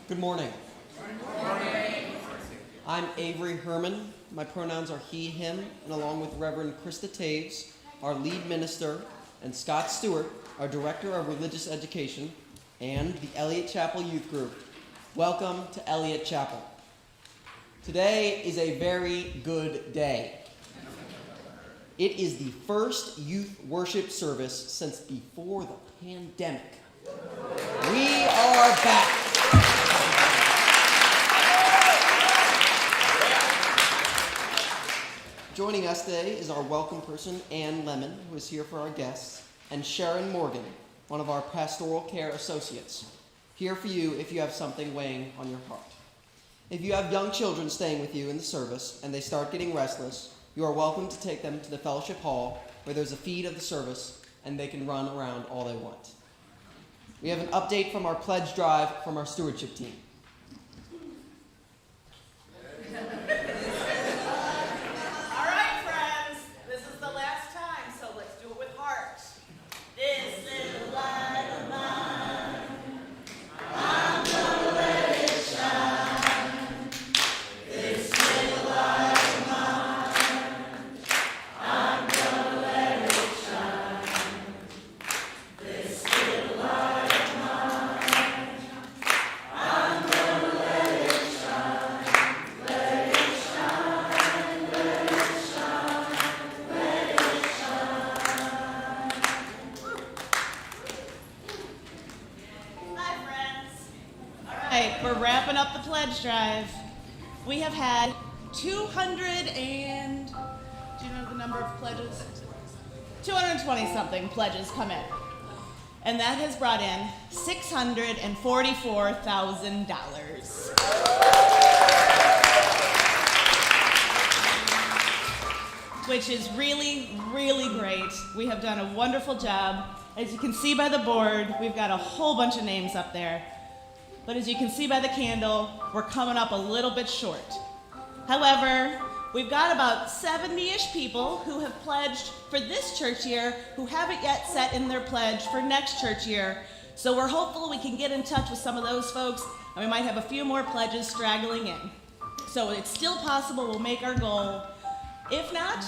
Good morning. Good morning. I'm Avery Herman. My pronouns are he, him, and along with Reverend Krista Taves, our lead minister, and Scott Stewart, our director of religious education, and the Eliot Chapel Youth Group. Welcome to Eliot Chapel. Today is a very good day. It is the first youth worship service since before the pandemic. We are back. Joining us today is our welcome person, Ann Lemon, who is here for our guests, and Sharon Morgan, one of our pastoral care associates, here for you if you have something weighing on your heart. If you have young children staying with you in the service and they start getting restless, you are welcome to take them to the fellowship hall where there's a feed of the service and they can run around all they want. We have an update from our pledge drive from our stewardship team. We're wrapping up the pledge drive. We have had 200 and, do you know the number of pledges? 220 something pledges come in. And that has brought in $644,000. Which is really, really great. We have done a wonderful job. As you can see by the board, we've got a whole bunch of names up there. But as you can see by the candle, we're coming up a little bit short. However, we've got about 70-ish people who have pledged for this church year who haven't yet set in their pledge for next church year. So we're hopeful we can get in touch with some of those folks, and we might have a few more pledges straggling in. So it's still possible we'll make our goal. If not,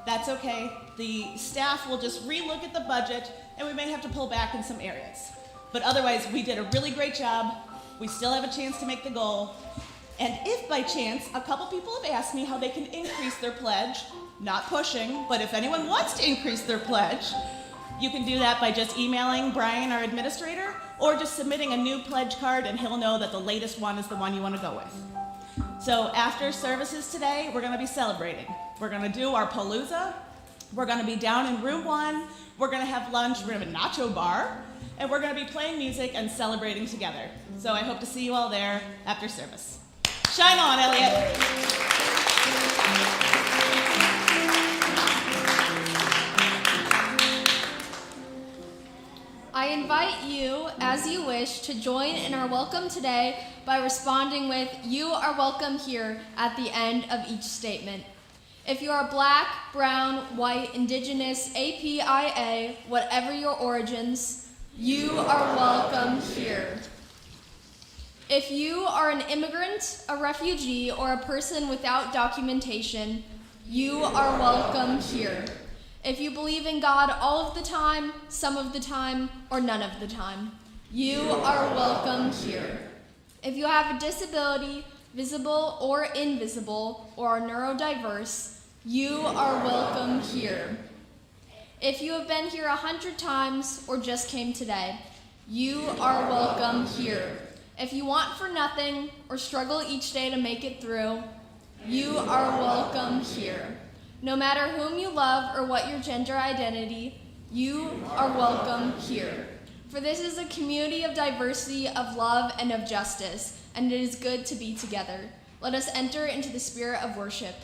that's okay. The staff will just relook at the budget, and we may have to pull back in some areas. But otherwise, we did a really great job. We still have a chance to make the goal. And if by chance, a couple people have asked me how they can increase their pledge, not pushing, but if anyone wants to increase their pledge, you can do that by just emailing Brian, our administrator, or just submitting a new pledge card, and he'll know that the latest one is the one you want to go with. So after services today, we're going to be celebrating. We're going to do our Palooza. We're going to be down in room 1. We're going to have lunch. We're going to have a nacho bar. And we're going to be playing music and celebrating together. So I hope to see you all there after service. Shine on, Eliot. I invite you, as you wish, to join in our welcome today by responding with, "You are welcome here," at the end of each statement. If you are black, brown, white, indigenous, APIA, whatever your origins, you are welcome here. If you are an immigrant, a refugee, or a person without documentation, you are welcome here. If you believe in God all of the time, some of the time, or none of the time, you are welcome here. If you have a disability, visible or invisible, or are neurodiverse, you are welcome here. If you have been here 100 times or just came today, you are welcome here. If you want for nothing or struggle each day to make it through, you are welcome here. No matter whom you love or what your gender identity, you are welcome here. For this is a community of diversity, of love, and of justice, and it is good to be together. Let us enter into the spirit of worship.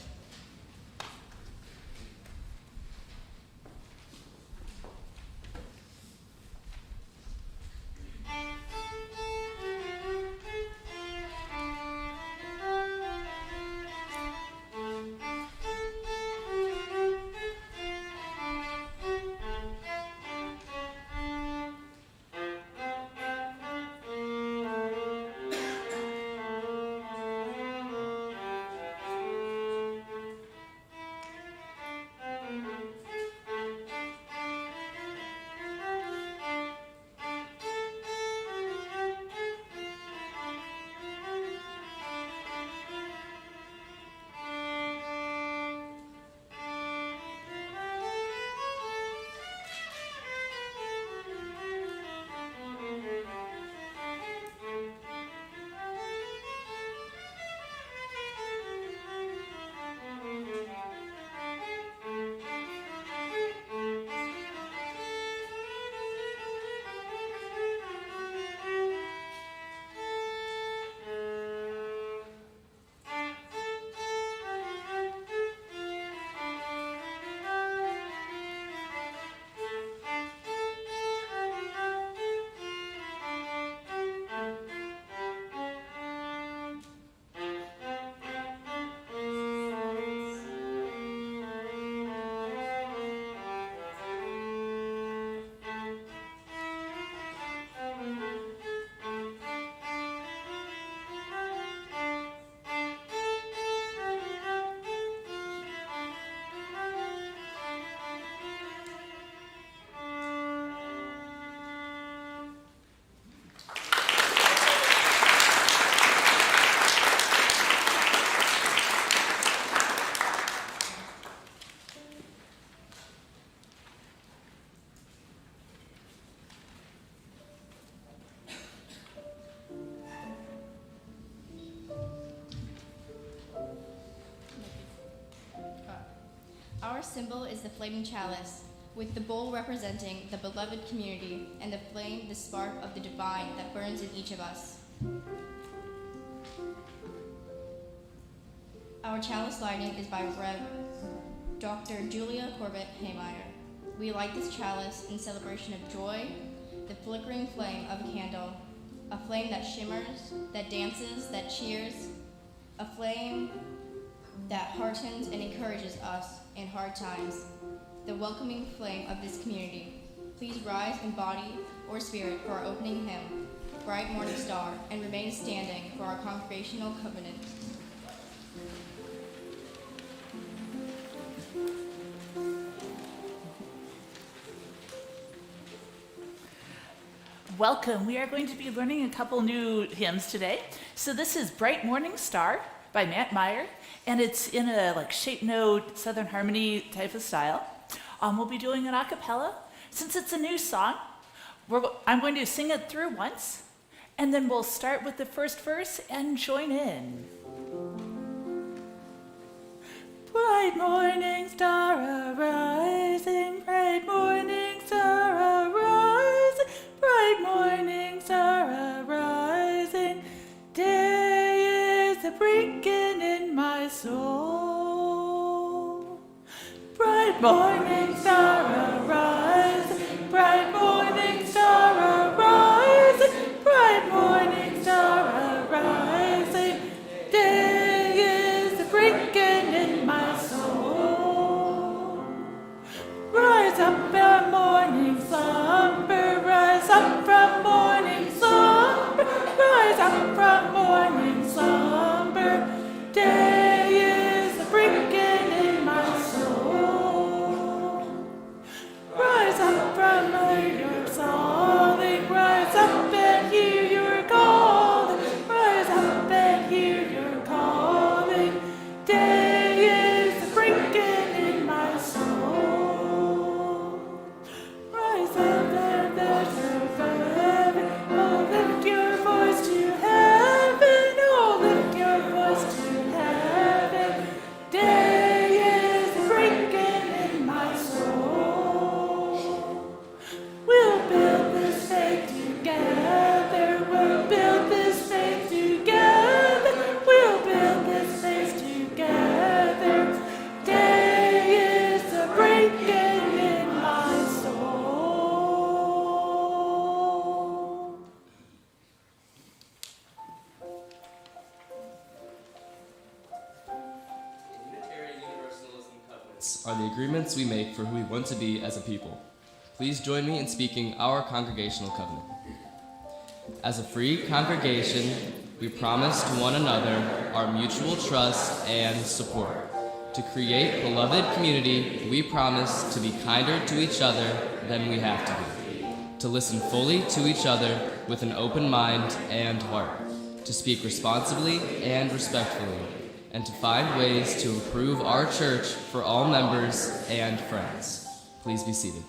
Our symbol is the flaming chalice, with the bowl representing the beloved community and the flame the spark of the divine that burns in each of us. Our chalice lighting is by Rev. Dr. Julia Corbett Haymeyer. We light this chalice in celebration of joy, the flickering flame of a candle, a flame that shimmers, that dances, that cheers, a flame that heartens and encourages us in hard times, the welcoming flame of this community. Please rise in body or spirit for our opening hymn, Bright Morning Star, and remain standing for our congregational covenant. Welcome. We are going to be learning a couple new hymns today. So this is Bright Morning Star by Matt Meyer, and it's in a shape note, Southern Harmony type of style. We'll be doing an a cappella. Since it's a new song, I'm going to sing it through once, and then we'll start with the first verse and join in. Bright morning star arising, bright morning star arising, bright morning star arising, day is a-breaking in my soul. Bright morning star arising, bright morning star arising, bright morning star arising, day is a-breaking in my soul. Rise up from morning slumber, rise up from morning slumber, rise up from morning slumber, day is a-breaking in my soul. Rise up from your solving, rise up and hear your calling, rise up and hear your calling, day is a-breaking in my soul. Rise up and there's heaven, oh lift your voice to heaven, oh lift your voice to heaven, day is a-breaking in my soul. We'll build this faith together, we'll build this faith together, we'll build this faith together, day is a-breaking in my soul. Unitarian Universalism covenants are the agreements we make for who we want to be as a people. Please join me in speaking our congregational covenant. As a free congregation, we promise to one another our mutual trust and support. To create beloved community, we promise to be kinder to each other than we have to be. To listen fully to each other with an open mind and heart. To speak responsibly and respectfully. And to find ways to improve our church for all members and friends. Please be seated.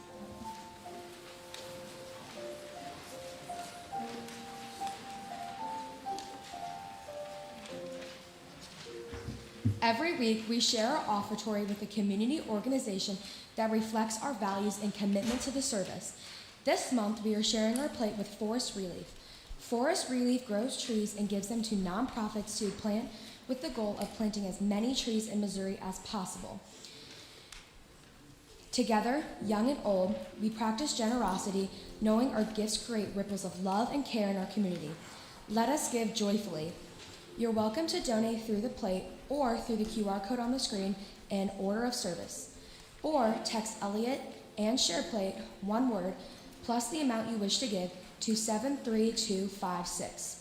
Every week, we share our offertory with a community organization that reflects our values and commitment to the service. This month, we are sharing our plate with Forest Relief. Forest Relief grows trees and gives them to nonprofits to plant with the goal of planting as many trees in Missouri as possible. Together, young and old, we practice generosity, knowing our gifts create ripples of love and care in our community. Let us give joyfully. You're welcome to donate through the plate or through the QR code on the screen in order of service. Or text Eliot and share plate, one word, plus the amount you wish to give to 73256.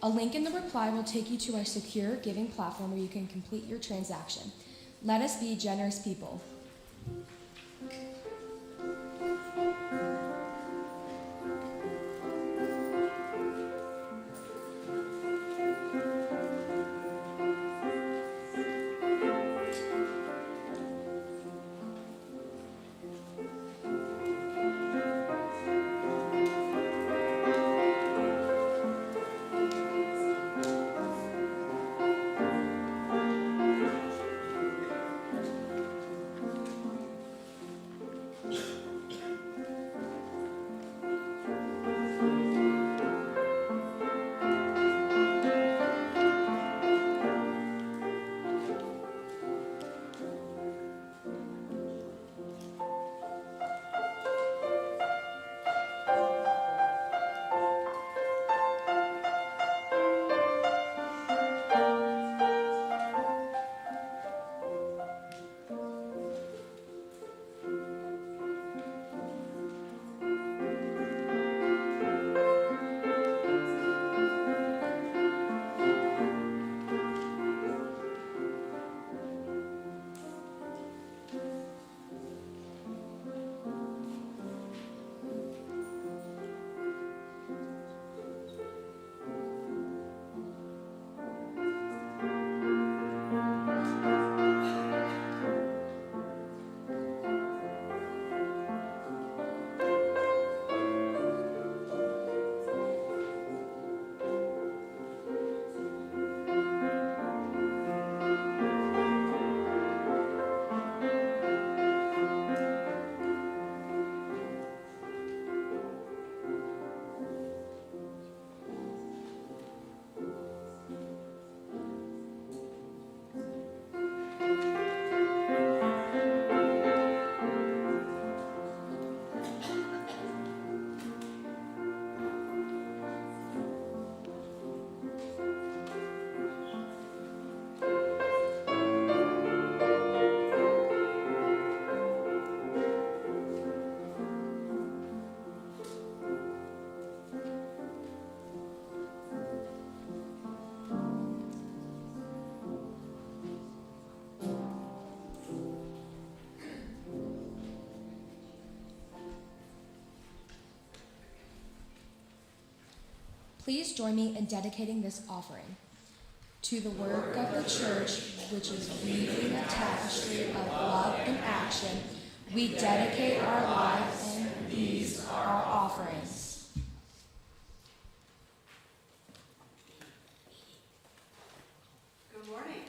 A link in the reply will take you to our secure giving platform where you can complete your transaction. Let us be generous people. Please join me in dedicating this offering. To the work of the church, which is weaving a tapestry of love and action, we dedicate our lives, and these are our offerings. Good morning.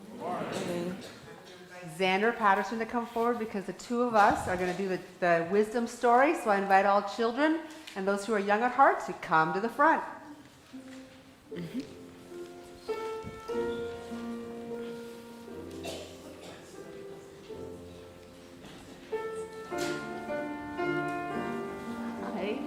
Good morning. Xander Patterson to come forward because the two of us are going to do the wisdom story. So I invite all children and those who are young at heart to come to the front. Hi.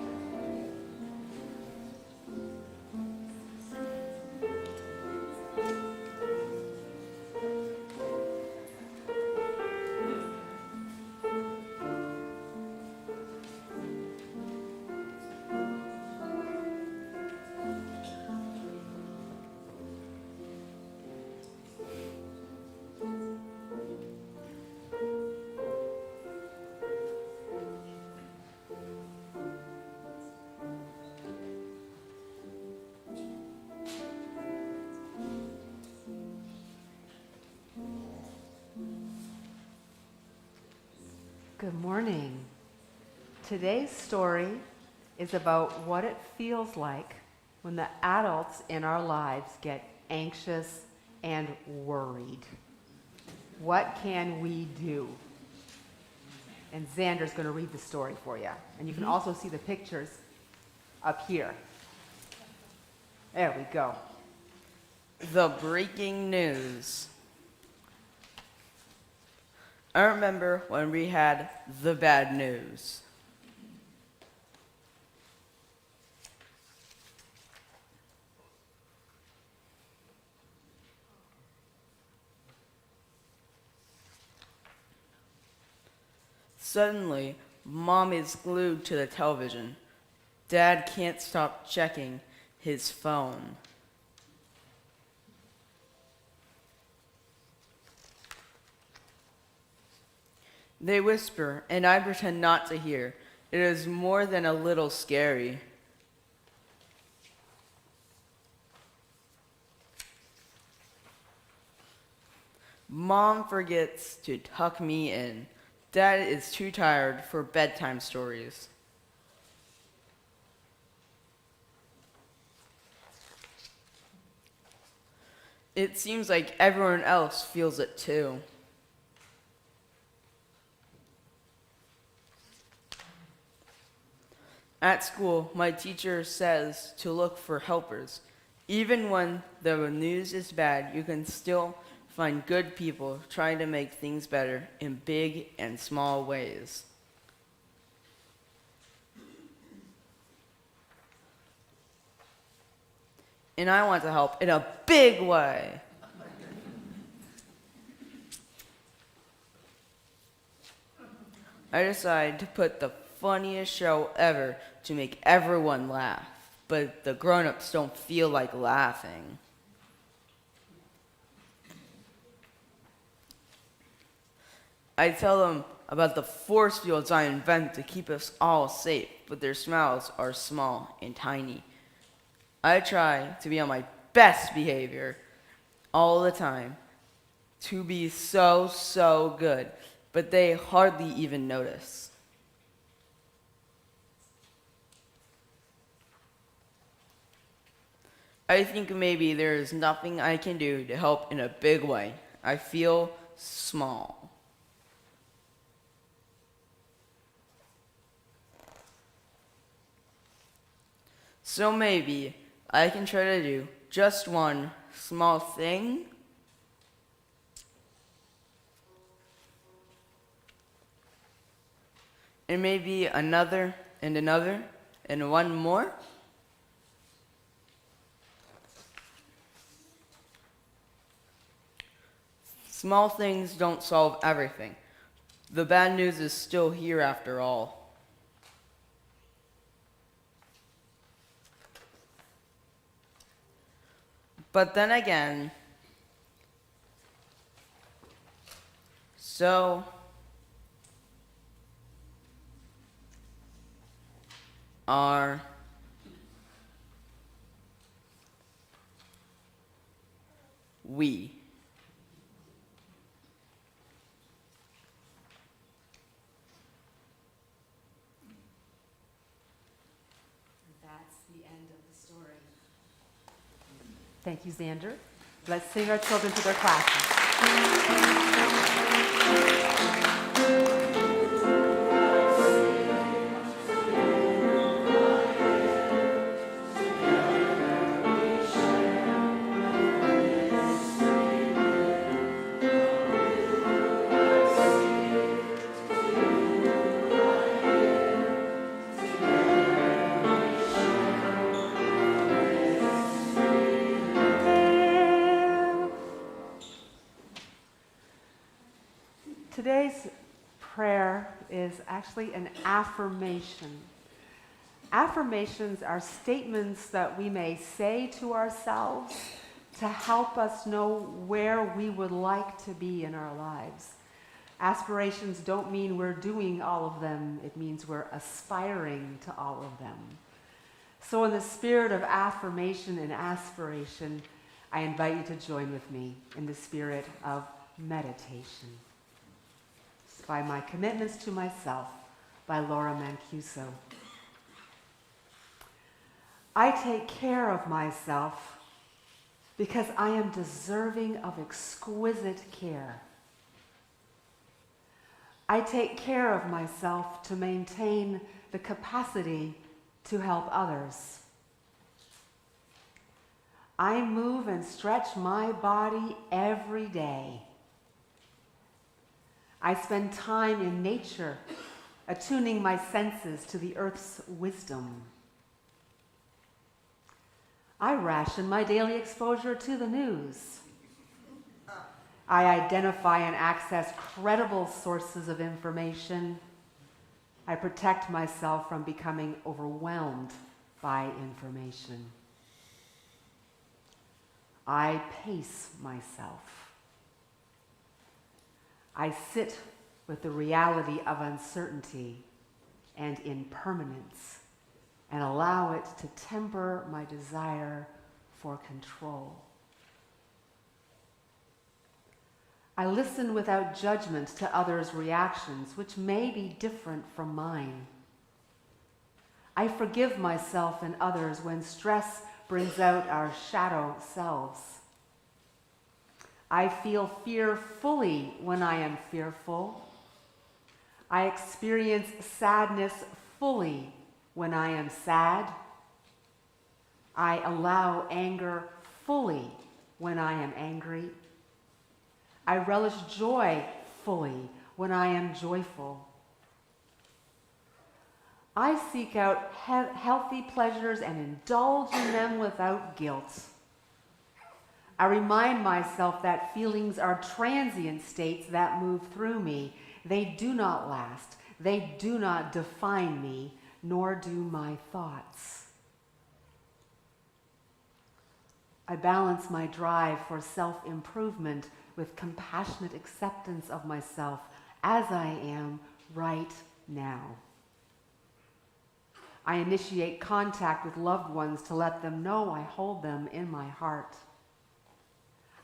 Good morning. Today's story is about what it feels like when the adults in our lives get anxious and worried. What can we do? And Xander's going to read the story for you. And you can also see the pictures up here. There we go. The breaking news. I remember when we had the bad news. Suddenly, Mom is glued to the television. Dad can't stop checking his phone. They whisper, and I pretend not to hear. It is more than a little scary. Mom forgets to tuck me in. Dad is too tired for bedtime stories. It seems like everyone else feels it too. At school, my teacher says to look for helpers. Even when the news is bad, you can still find good people trying to make things better in big and small ways. And I want to help in a big way. I decided to put the funniest show ever to make everyone laugh, but the grown-ups don't feel like laughing. I tell them about the force fields I invent to keep us all safe, but their smiles are small and tiny. I try to be on my best behavior all the time, to be so good, but they hardly even notice. I think maybe there is nothing I can do to help in a big way. I feel small. So maybe I can try to do just one small thing. And maybe another and another and one more. Small things don't solve everything. The bad news is still here after all. But then again, so are we. That's the end of the story. Thank you, Xander. Let's sing our children to their classes. Today's prayer is actually an affirmation. Affirmations are statements that we may say to ourselves to help us know where we would like to be in our lives. Aspirations don't mean we're doing all of them. It means we're aspiring to all of them. So in the spirit of affirmation and aspiration, I invite you to join with me in the spirit of meditation. By My Commitments to Myself by Laura Mancuso. I take care of myself because I am deserving of exquisite care. I take care of myself to maintain the capacity to help others. I move and stretch my body every day. I spend time in nature, attuning my senses to the earth's wisdom. I ration my daily exposure to the news. I identify and access credible sources of information. I protect myself from becoming overwhelmed by information. I pace myself. I sit with the reality of uncertainty and impermanence and allow it to temper my desire for control. I listen without judgment to others' reactions, which may be different from mine. I forgive myself and others when stress brings out our shadow selves. I feel fear fully when I am fearful. I experience sadness fully when I am sad. I allow anger fully when I am angry. I relish joy fully when I am joyful. I seek out healthy pleasures and indulge in them without guilt. I remind myself that feelings are transient states that move through me. They do not last. They do not define me, nor do my thoughts. I balance my drive for self-improvement with compassionate acceptance of myself as I am right now. I initiate contact with loved ones to let them know I hold them in my heart.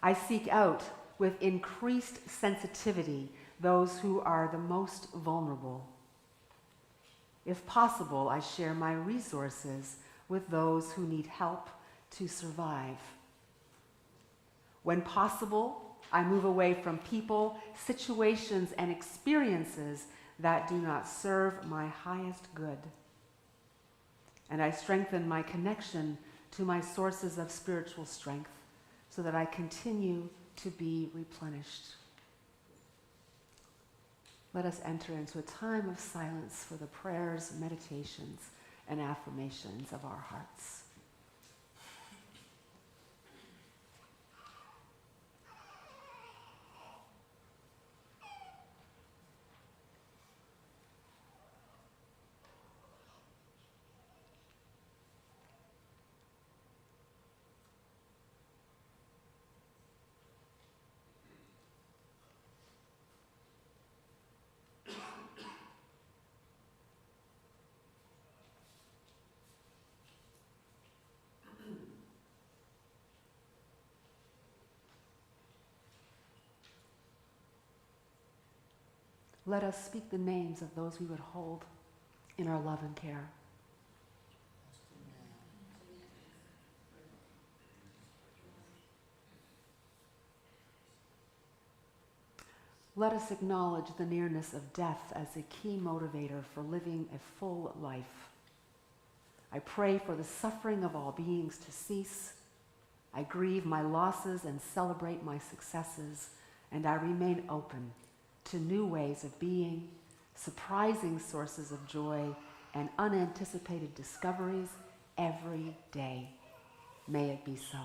I seek out with increased sensitivity those who are the most vulnerable. If possible, I share my resources with those who need help to survive. When possible, I move away from people, situations, and experiences that do not serve my highest good. And I strengthen my connection to my sources of spiritual strength so that I continue to be replenished. Let us enter into a time of silence for the prayers, meditations, and affirmations of our hearts. Let us speak the names of those we would hold in our love and care. Let us acknowledge the nearness of death as a key motivator for living a full life. I pray for the suffering of all beings to cease. I grieve my losses and celebrate my successes, and I remain open to new ways of being, surprising sources of joy, and unanticipated discoveries every day. May it be so.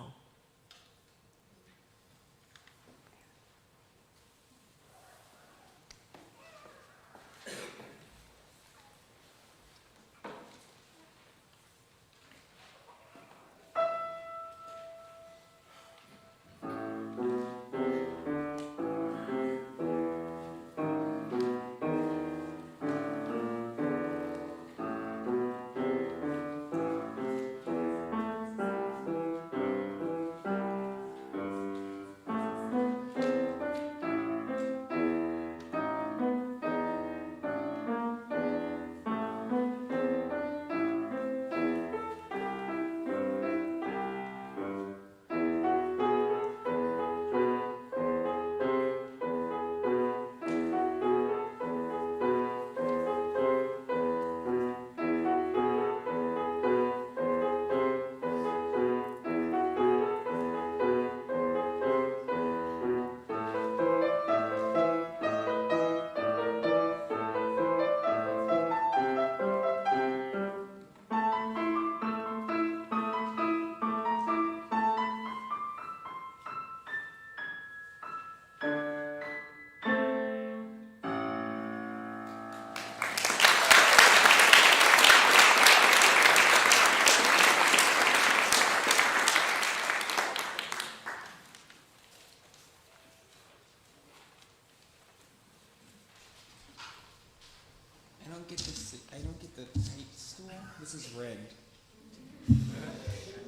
I don't get the tight stool. This is rigged.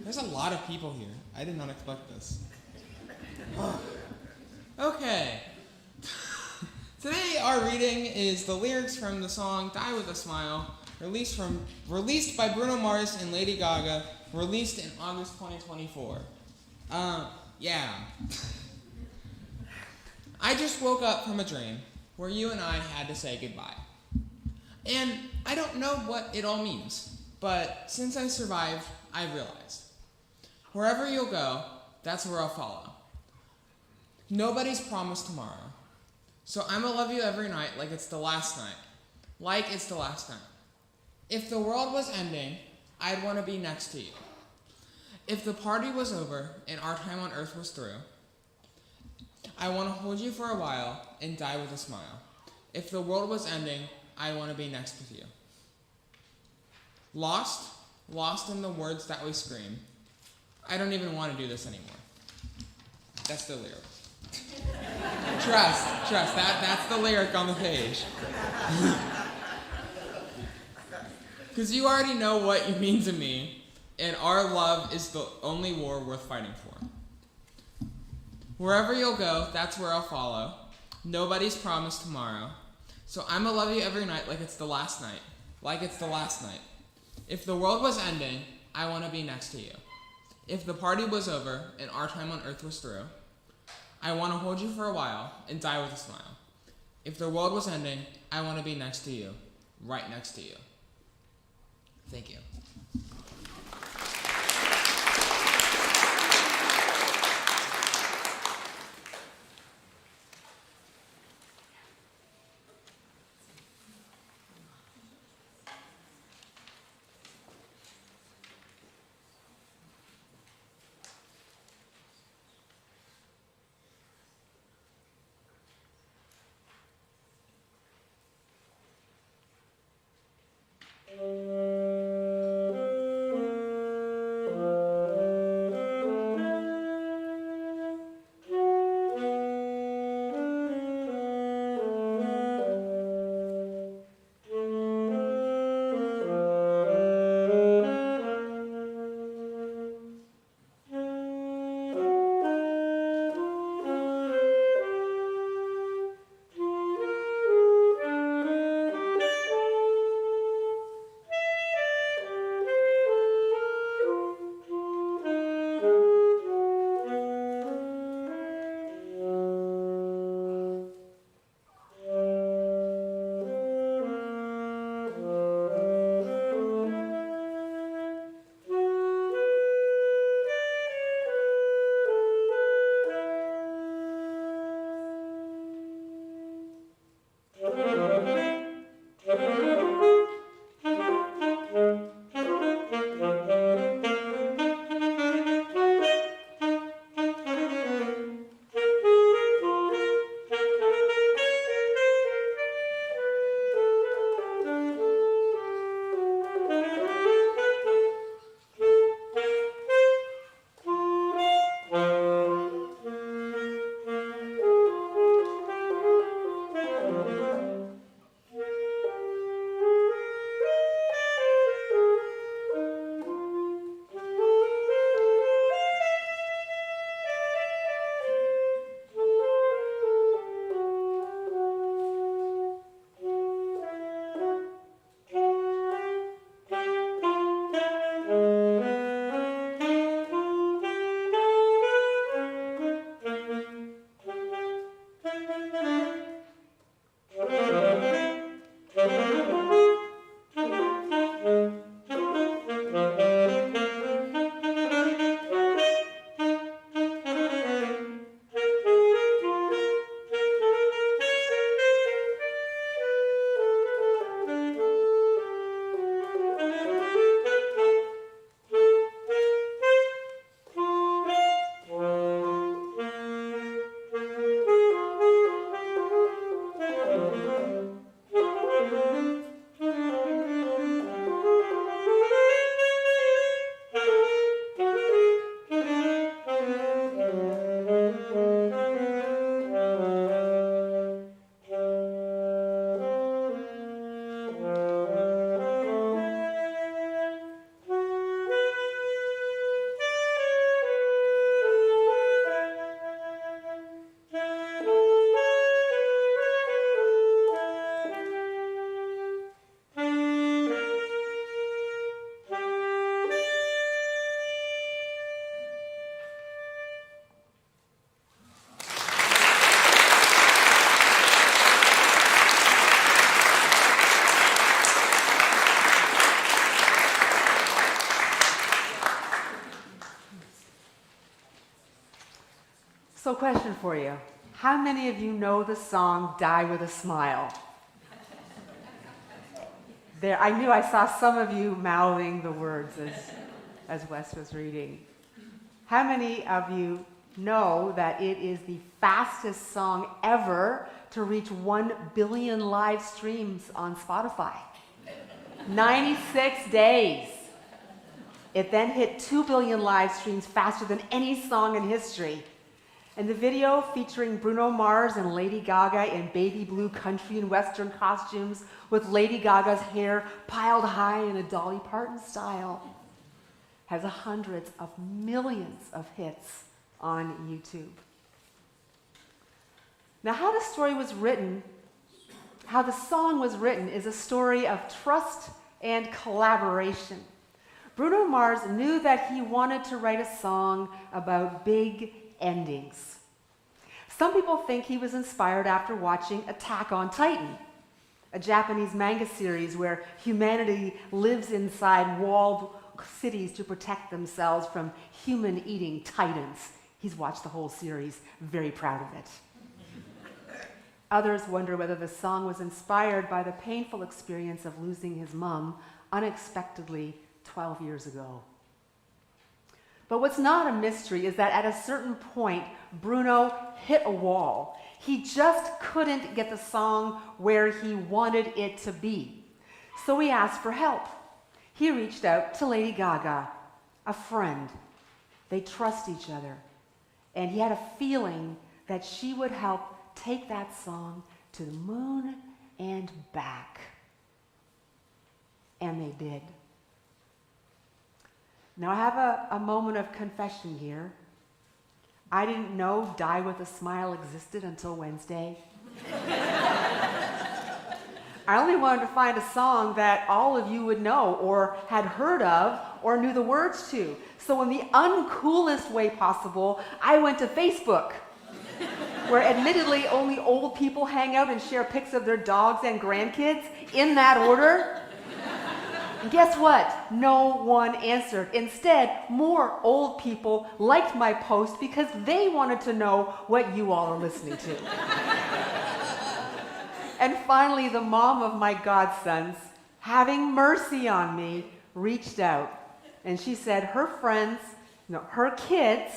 There's a lot of people here. I did not expect this. Okay. Today our reading is the lyrics from the song Die With a Smile, released by Bruno Mars and Lady Gaga, released in August 2024. Yeah. I just woke up from a dream where you and I had to say goodbye. And I don't know what it all means, but since I survived, I realized. Wherever you'll go, that's where I'll follow. Nobody's promised tomorrow. So I'm gonna love you every night like it's the last night. Like it's the last night. If the world was ending, I'd want to be next to you. If the party was over and our time on earth was through, I want to hold you for a while and die with a smile. If the world was ending, I want to be next with you. Lost in the words that we scream. I don't even want to do this anymore. That's the lyric. Trust, that's the lyric on the page. Because you already know what you mean to me, and our love is the only war worth fighting for. Wherever you'll go, that's where I'll follow. Nobody's promised tomorrow. So I'ma love you every night like it's the last night. Like it's the last night. If the world was ending, I want to be next to you. If the party was over and our time on earth was through, I want to hold you for a while and die with a smile. If the world was ending, I want to be next to you. Right next to you. Thank you. So, question for you. How many of you know the song Die with a Smile? There, I knew I saw some of you mouthing the words as Wes was reading. How many of you know that it is the fastest song ever to reach 1 billion live streams on Spotify? 96 days. It then hit 2 billion live streams faster than any song in history. And the video featuring Bruno Mars and Lady Gaga in baby blue country and western costumes with Lady Gaga's hair piled high in a Dolly Parton style has hundreds of millions of hits on YouTube. Now, how the story was written, how the song was written, is a story of trust and collaboration. Bruno Mars knew that he wanted to write a song about big endings. Some people think he was inspired after watching Attack on Titan, a Japanese manga series where humanity lives inside walled cities to protect themselves from human-eating titans. He's watched the whole series, very proud of it. Others wonder whether the song was inspired by the painful experience of losing his mom unexpectedly 12 years ago. But what's not a mystery is that at a certain point, Bruno hit a wall. He just couldn't get the song where he wanted it to be. So he asked for help. He reached out to Lady Gaga, a friend. They trust each other. And he had a feeling that she would help take that song to the moon and back. And they did. Now I have a moment of confession here. I didn't know Die with a Smile existed until Wednesday. I only wanted to find a song that all of you would know or had heard of or knew the words to. So in the uncoolest way possible, I went to Facebook, where admittedly only old people hang out and share pics of their dogs and grandkids in that order. And guess what? No one answered. Instead, more old people liked my post because they wanted to know what you all are listening to. And finally, the mom of my godsons, having mercy on me, reached out. And she said her friends, her kids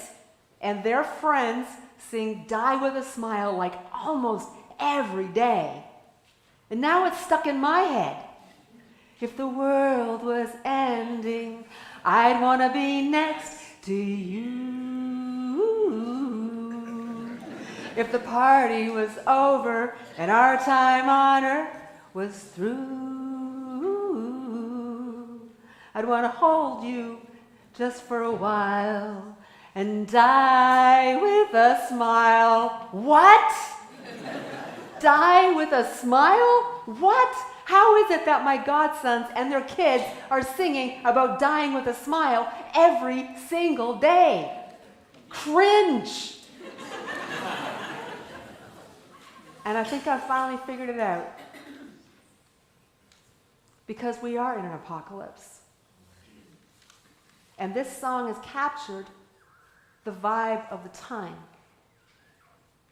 and their friends sing Die with a Smile like almost every day. And now it's stuck in my head. If the world was ending, I'd want to be next to you. If the party was over and our time on earth was through, I'd want to hold you just for a while and die with a smile. What? Die with a smile? What? How is it that my godsons and their kids are singing about dying with a smile every single day? Cringe. And I think I finally figured it out. Because we are in an apocalypse. And this song has captured the vibe of the time.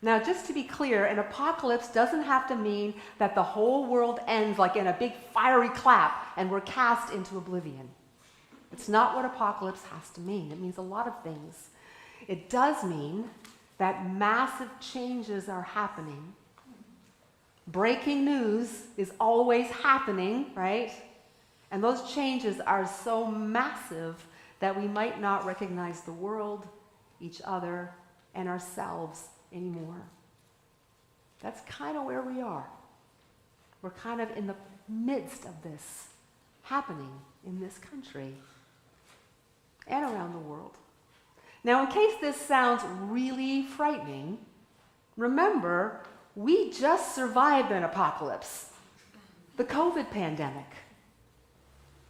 Now, just to be clear, an apocalypse doesn't have to mean that the whole world ends like in a big fiery clap and we're cast into oblivion. It's not what apocalypse has to mean. It means a lot of things. It does mean that massive changes are happening. Breaking news is always happening, right? And those changes are so massive that we might not recognize the world, each other, and ourselves anymore. That's kind of where we are. We're kind of in the midst of this happening in this country and around the world. Now, in case this sounds really frightening, remember, we just survived an apocalypse, the COVID pandemic.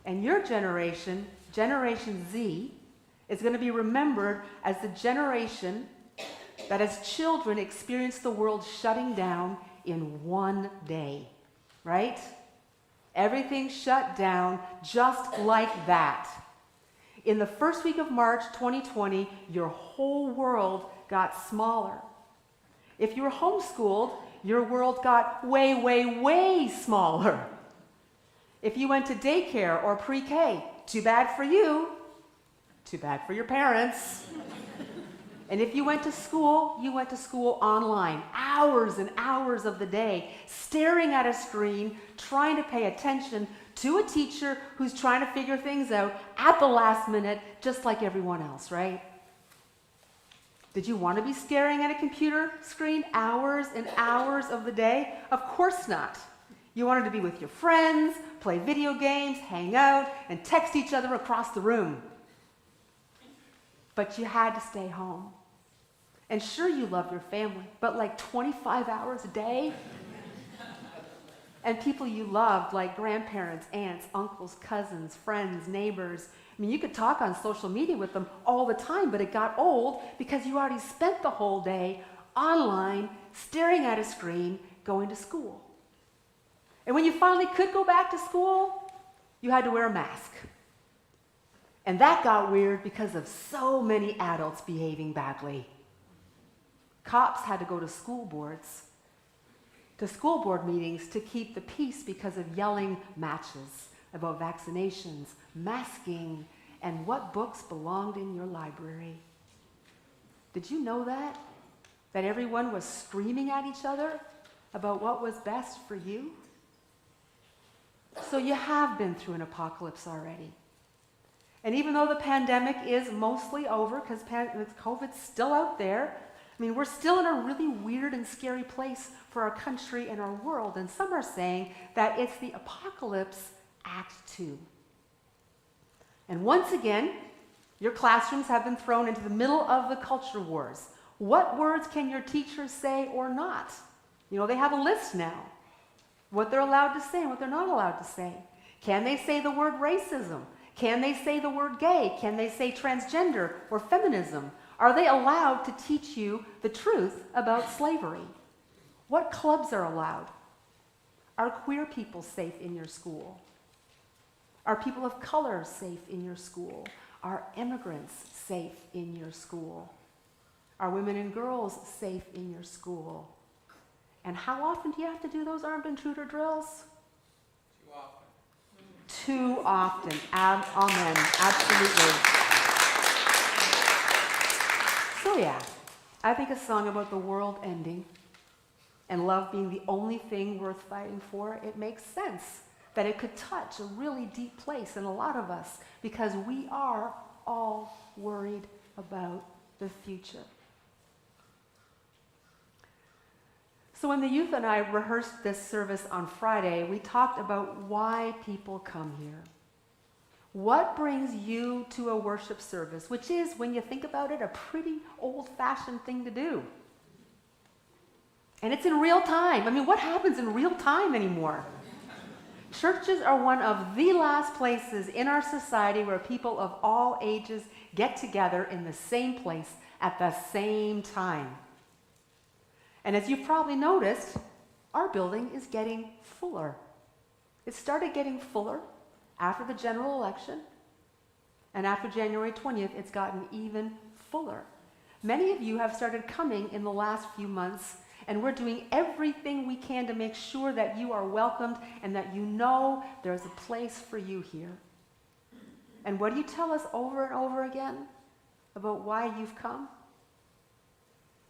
And your generation, Generation Z, is going to be remembered as the generation that as children experienced the world shutting down in one day, right? Everything shut down just like that. In the first week of March 2020, your whole world got smaller. If you were homeschooled, your world got way, way, way smaller. If you went to daycare or pre-K, too bad for you, too bad for your parents. And if you went to school, you went to school online, hours and hours of the day, staring at a screen, trying to pay attention to a teacher who's trying to figure things out at the last minute, just like everyone else, right? Did you want to be staring at a computer screen hours and hours of the day? Of course not. You wanted to be with your friends, play video games, hang out, and text each other across the room. But you had to stay home. And sure, you love your family, but like 25 hours a day? And people you loved, like grandparents, aunts, uncles, cousins, friends, neighbors. I mean, you could talk on social media with them all the time, but it got old because you already spent the whole day online, staring at a screen, going to school. And when you finally could go back to school, you had to wear a mask. And that got weird because of so many adults behaving badly. Cops had to go to school board meetings to keep the peace because of yelling matches about vaccinations, masking, and what books belonged in your library. Did you know that? That everyone was screaming at each other about what was best for you? So you have been through an apocalypse already. And even though the pandemic is mostly over, because COVID's still out there, I mean, we're still in a really weird and scary place for our country and our world. And some are saying that it's the apocalypse Act 2. And once again, your classrooms have been thrown into the middle of the culture wars. What words can your teachers say or not? You know, they have a list now. What they're allowed to say and what they're not allowed to say. Can they say the word racism? Can they say the word gay? Can they say transgender or feminism? Are they allowed to teach you the truth about slavery? What clubs are allowed? Are queer people safe in your school? Are people of color safe in your school? Are immigrants safe in your school? Are women and girls safe in your school? And how often do you have to do those armed intruder drills? Too often. Amen. Absolutely. So yeah, I think a song about the world ending and love being the only thing worth fighting for, it makes sense that it could touch a really deep place in a lot of us because we are all worried about the future. So when the youth and I rehearsed this service on Friday, we talked about why people come here. What brings you to a worship service, which is, when you think about it, a pretty old-fashioned thing to do. And it's in real time. I mean, what happens in real time anymore? Churches are one of the last places in our society where people of all ages get together in the same place at the same time. And as you've probably noticed, our building is getting fuller. It started getting fuller after the general election, and after January 20th, it's gotten even fuller. Many of you have started coming in the last few months, and we're doing everything we can to make sure that you are welcomed and that you know there's a place for you here. And what do you tell us over and over again about why you've come?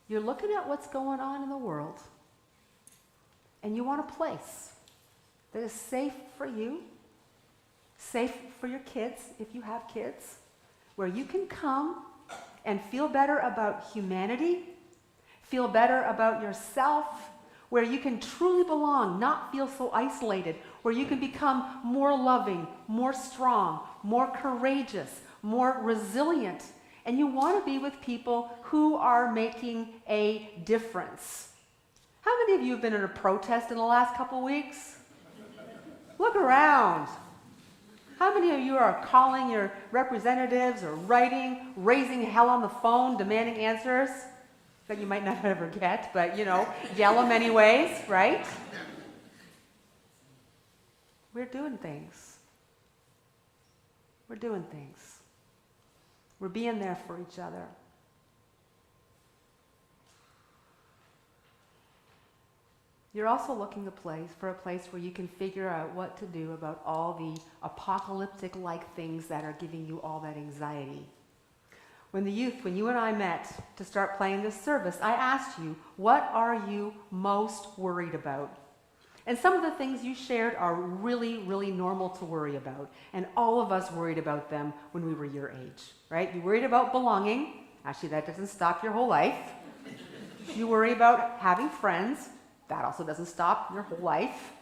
You're looking at what's going on in the world, and you want a place that is safe for you, safe for your kids, if you have kids, where you can come and feel better about humanity, feel better about yourself, where you can truly belong, not feel so isolated, where you can become more loving, more strong, more courageous, more resilient. And you want to be with people who are making a difference. How many of you have been at a protest in the last couple weeks? Look around. How many of you are calling your representatives or writing, raising hell on the phone, demanding answers that you might not ever get, but, you know, yell them anyways, right? We're doing things. We're doing things. We're being there for each other. You're also looking for a place where you can figure out what to do about all the apocalyptic-like things that are giving you all that anxiety. When you and I met to start playing this service, I asked you, what are you most worried about? And some of the things you shared are really, really normal to worry about. And all of us worried about them when we were your age, right? You worried about belonging. Actually, that doesn't stop your whole life. You worry about having friends. That also doesn't stop your whole life.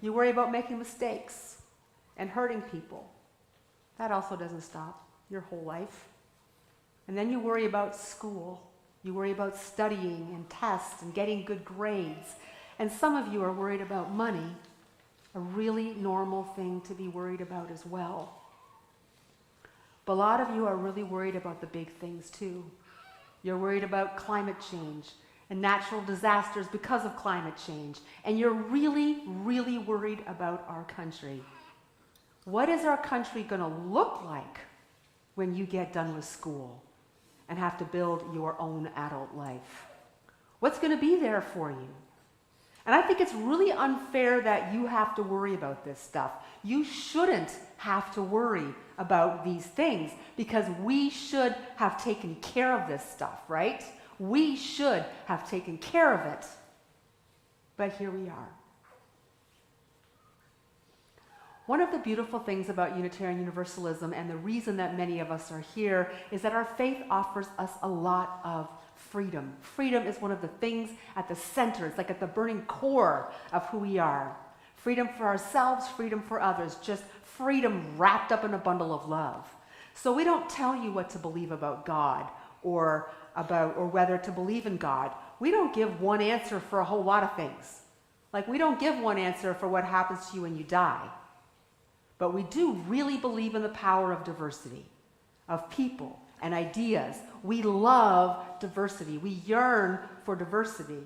You worry about making mistakes and hurting people. That also doesn't stop your whole life. And then you worry about school. You worry about studying and tests and getting good grades. And some of you are worried about money, a really normal thing to be worried about as well. But a lot of you are really worried about the big things too. You're worried about climate change and natural disasters because of climate change. And you're really, really worried about our country. What is our country going to look like when you get done with school and have to build your own adult life? What's going to be there for you? And I think it's really unfair that you have to worry about this stuff. You shouldn't have to worry about these things because we should have taken care of this stuff, right? We should have taken care of it. But here we are. One of the beautiful things about Unitarian Universalism, and the reason that many of us are here, is that our faith offers us a lot of freedom. Freedom is one of the things at the center. It's like at the burning core of who we are. Freedom for ourselves, freedom for others, just freedom wrapped up in a bundle of love. So we don't tell you what to believe about God or whether to believe in God. We don't give one answer for a whole lot of things. Like we don't give one answer for what happens to you when you die. But we do really believe in the power of diversity, of people and ideas. We love diversity. We yearn for diversity.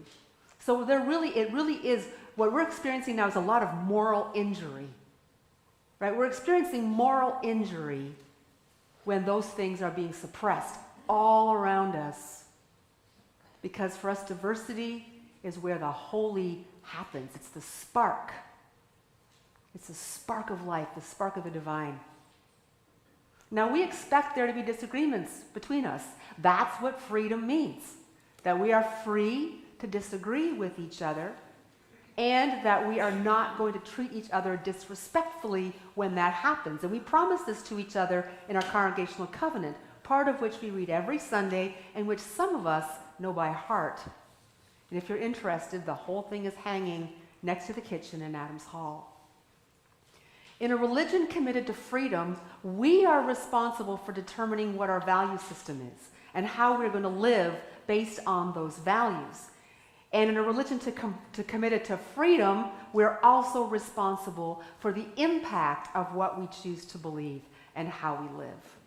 So it really is, what we're experiencing now is a lot of moral injury. Right? We're experiencing moral injury when those things are being suppressed all around us. Because for us, diversity is where the holy happens. It's the spark. It's the spark of life, the spark of the divine. Now, we expect there to be disagreements between us. That's what freedom means. That we are free to disagree with each other, and that we are not going to treat each other disrespectfully when that happens. And we promise this to each other in our congregational covenant, part of which we read every Sunday, and which some of us know by heart. And if you're interested, the whole thing is hanging next to the kitchen in Adams Hall. In a religion committed to freedom, we are responsible for determining what our value system is and how we're going to live based on those values. And in a religion committed to freedom, we're also responsible for the impact of what we choose to believe and how we live.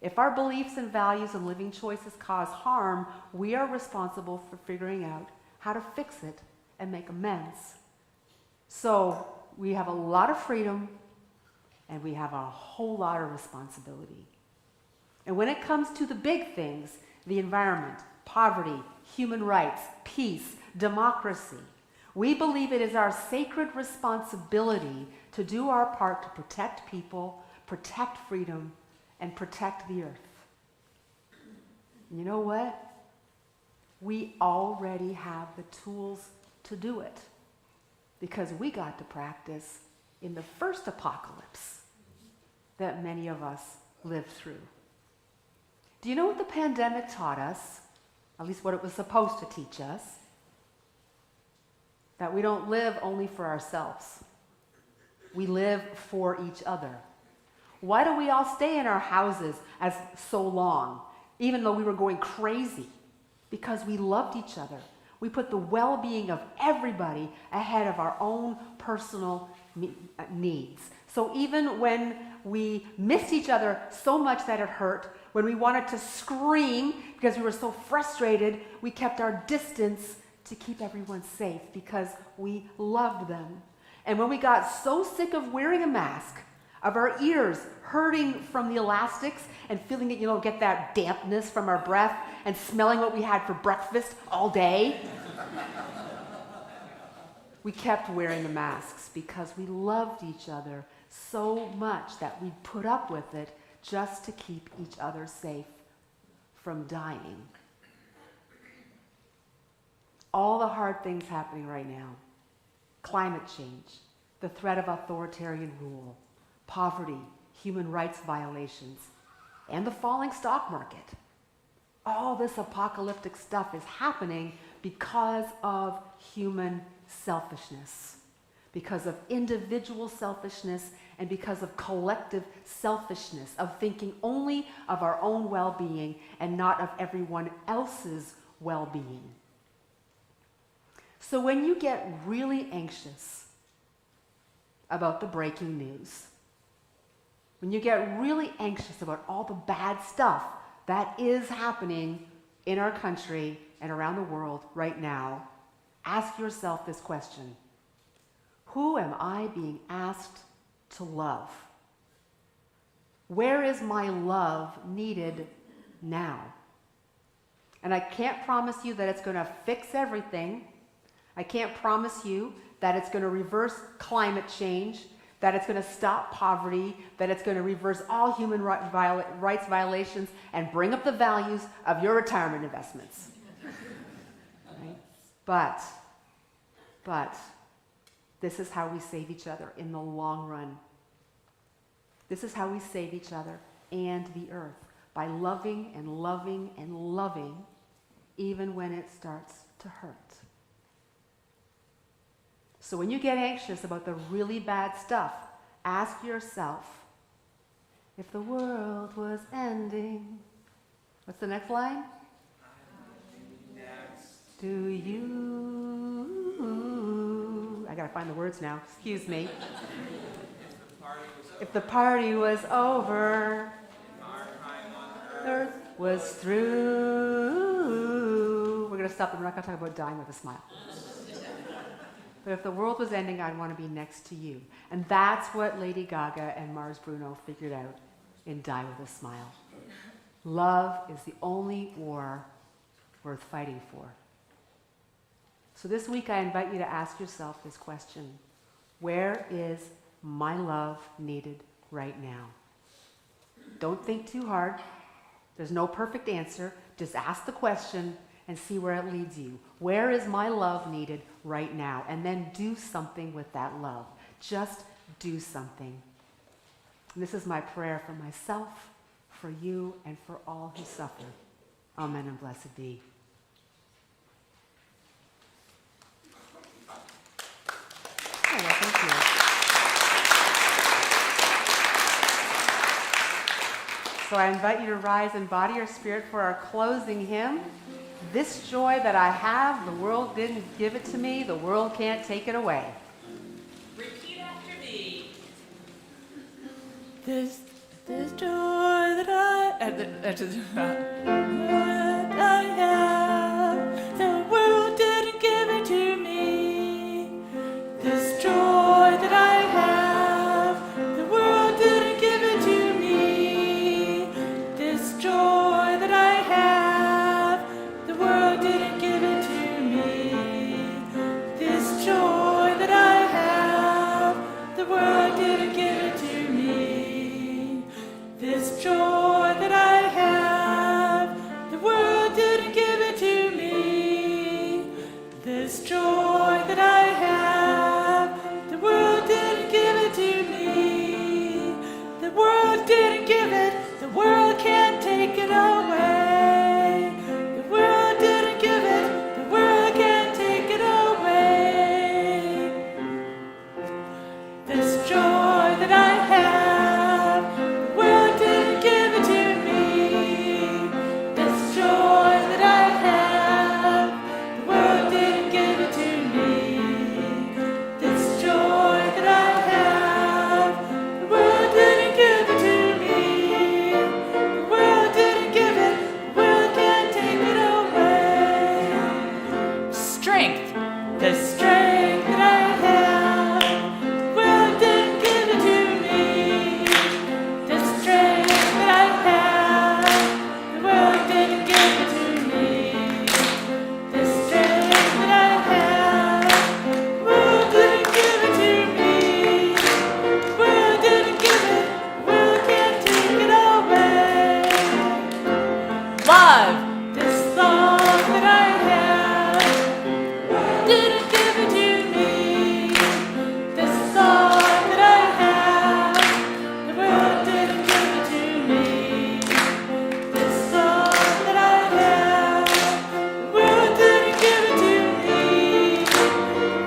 If our beliefs and values and living choices cause harm, we are responsible for figuring out how to fix it and make amends. So we have a lot of freedom and we have a whole lot of responsibility. And when it comes to the big things, the environment, poverty, human rights, peace, democracy, we believe it is our sacred responsibility to do our part to protect people, protect freedom, and protect the earth. And you know what? We already have the tools to do it because we got to practice in the first apocalypse that many of us lived through. Do you know what the pandemic taught us? At least what it was supposed to teach us? That we don't live only for ourselves. We live for each other. Why do we all stay in our houses as so long, even though we were going crazy? Because we loved each other. We put the well-being of everybody ahead of our own personal needs. So even when we missed each other so much that it hurt, when we wanted to scream because we were so frustrated, we kept our distance to keep everyone safe because we loved them. And when we got so sick of wearing a mask, of our ears hurting from the elastics and feeling it, get that dampness from our breath and smelling what we had for breakfast all day. We kept wearing the masks because we loved each other so much that we put up with it just to keep each other safe from dying. All the hard things happening right now: climate change, the threat of authoritarian rule, poverty, human rights violations, and the falling stock market. All this apocalyptic stuff is happening because of human selfishness, because of individual selfishness, and because of collective selfishness, of thinking only of our own well-being and not of everyone else's well-being. So when you get really anxious about the breaking news, when you get really anxious about all the bad stuff that is happening in our country and around the world right now, ask yourself this question: who am I being asked to love? Where is my love needed now? And I can't promise you that it's going to fix everything. I can't promise you that it's going to reverse climate change, that it's going to stop poverty, that it's going to reverse all human rights violations and bring up the values of your retirement investments. Right? But this is how we save each other in the long run. This is how we save each other and the earth, by loving and loving and loving, even when it starts to hurt. So when you get anxious about the really bad stuff, ask yourself, if the world was ending, what's the next line? Do you, I gotta find the words now, excuse me. If the party was over, earth was through. We're gonna stop and we're not gonna talk about dying with a smile. But if the world was ending, I'd want to be next to you. And that's what Lady Gaga and Mars Bruno figured out in Die With a Smile. Love is the only war worth fighting for. So this week I invite you to ask yourself this question: where is my love needed right now? Don't think too hard. There's no perfect answer. Just ask the question and see where it leads you. Where is my love needed right now? And then do something with that love. Just do something. And this is my prayer for myself, for you, and for all who suffer. Amen and blessed be. Oh, well, thank you. So I invite you to rise in body or spirit for our closing hymn. This joy that I have, the world didn't give it to me, the world can't take it away. Repeat after me. This joy that I have, the world didn't give it to me. This joy that I have, the world didn't give it to me. This joy that I have, the world didn't give it to me. This joy that I have, the world didn't give it to me. This joy that I have, the world love, this love that I have. Didn't give it to me. This love that I have, the world didn't give it to me. This love that I have, the world didn't give it to me. The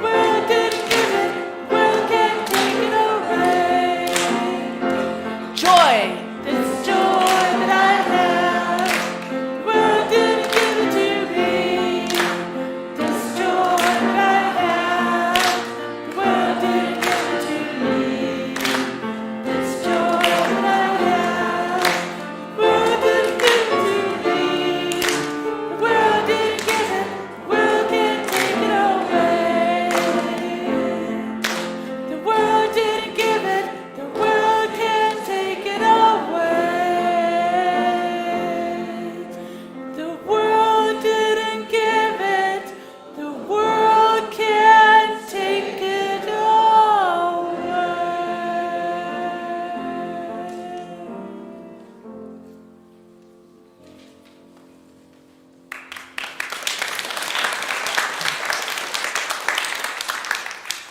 world didn't give it, the world can't take it away. Joy, this joy that I have, the world didn't give it to me. This joy that I have, the world didn't give it to me. This joy that I have, the world didn't give it to me. The world didn't give it, the world can't take it away. The world didn't give it, the world can't take it away. The world didn't give it, the world can't take it away.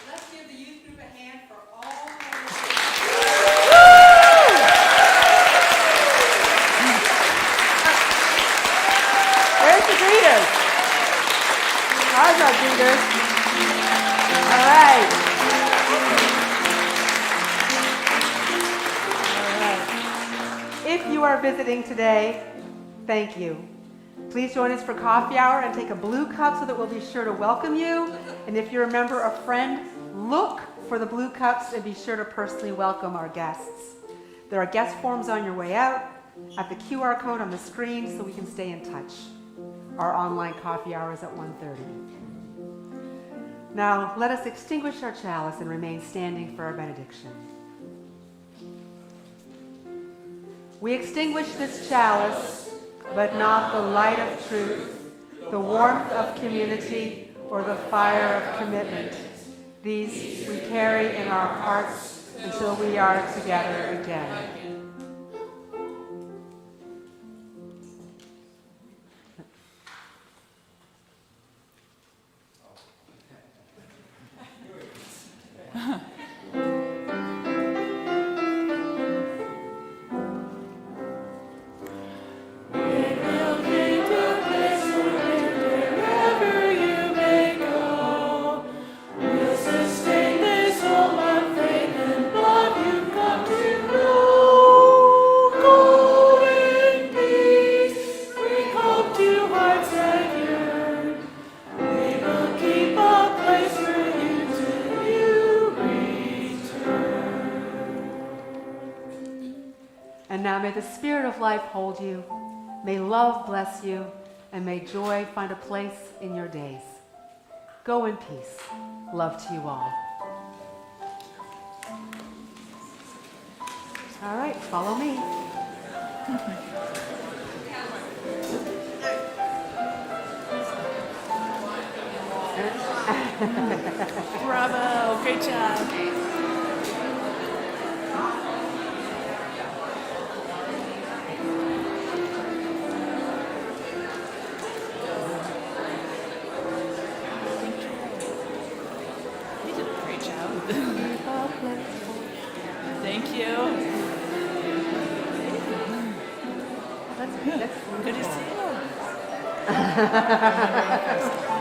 Let's give the youth group a hand for all Where's the greeters? How's our greeters? All right. If you are visiting today, thank you. Please join us for coffee hour and take a blue cup so that we'll be sure to welcome you. And if you're a member or friend, look for the blue cups and be sure to personally welcome our guests. There are guest forms on your way out, at the QR code on the screen so we can stay in touch. Our online coffee hour is at 1:30. Now, let us extinguish our chalice and remain standing for our benediction. We extinguish this chalice, but not the light of truth, the warmth of community, or the fire of commitment. These we carry in our hearts until we are together again. And now may the Spirit of life hold you, may love bless you, and may joy find a place in your days. Go in peace. Love to you all. All right, follow me. Bravo, great job. You did a great job. Thank you. That's Good to see you.